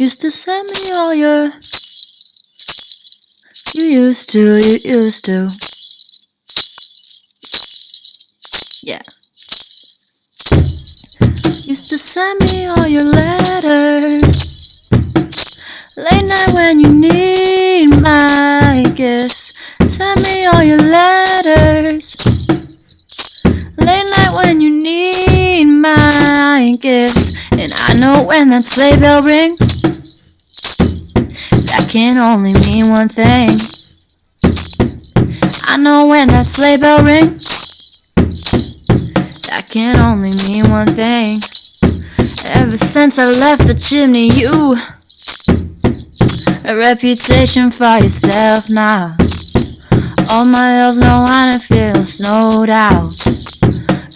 Used to send me all your. You used to. Yeah. Used to send me all your letters. Late night when you need my gifts. Send me all your letters. Late night when you need my gifts. And I know when that sleigh bell rings, that can only mean one thing. I know when that sleigh bell rings, that can only mean one thing. Ever since I left the chimney, you a reputation for yourself now. All my elves know how to feel snowed out.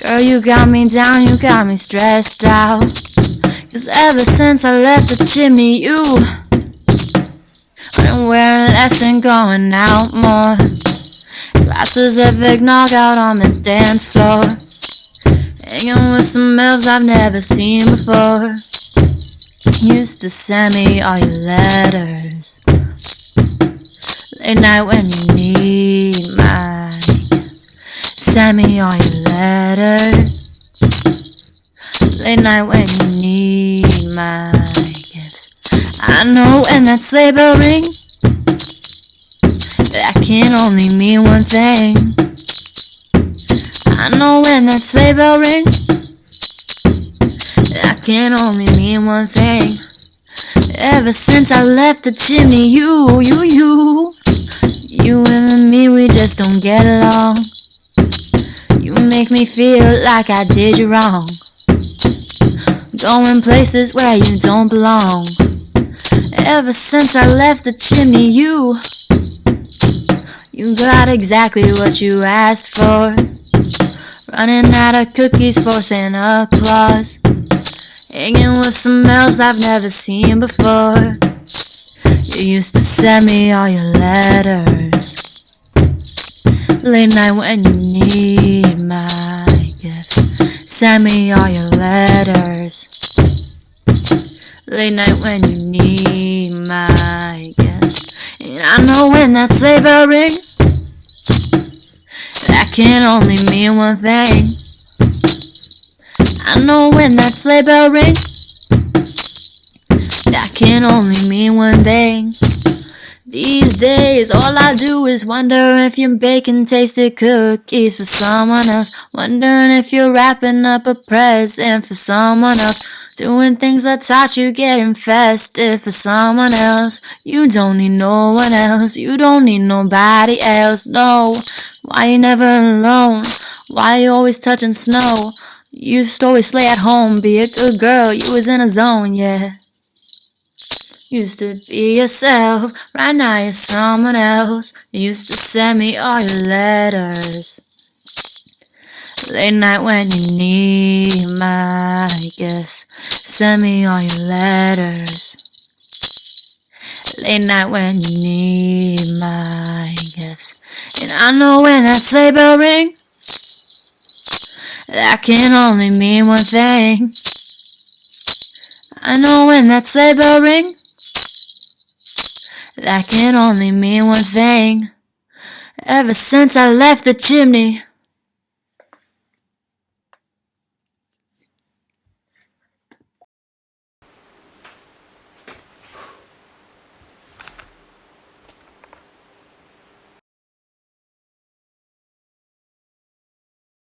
Girl, you got me down, you got me stressed out. 'Cause ever since I left the chimney, you been wearing less and going out more. Glasses of eggnog out on the dance floor, hanging with some elves I've never seen before. Used to send me all your letters. Late night when you need my gifts. Send me all your letters. Late night when you need my gifts. I know when that sleigh bell rings, that can only mean one thing. I know when that sleigh bell rings, that can only mean one thing. Ever since I left the chimney, you and me, we just don't get along. You make me feel like I did you wrong, going places where you don't belong. Ever since I left the chimney, you got exactly what you asked for. Running out of cookies for Santa Claus, hanging with some elves I've never seen before. You used to send me all your letters. Late night when you need my gifts. Send me all your letters. Late night when you need my gifts. And I know when that sleigh bell rings, that can only mean one thing. I know when that sleigh bell rings, that can only mean one thing. These days, all I do is wonder if you're baking tasted cookies for someone else. Wondering if you're wrapping up a present for someone else. Doing things I taught you, getting festive for someone else. You don't need no one else. You don't need nobody else, no. Why you never alone? Why you always touching snow? You used to always slay at home, be a good girl. You was in a zone, yeah. Used to be yourself, right now you're someone else. You used to send me all your letters. Late night when you need my gifts. Send me all your letters. Late night when you need my gifts. And I know when that sleigh bell rings, that can only mean one thing. I know when that sleigh bell rings, that can only mean one thing. Ever since I left the chimney,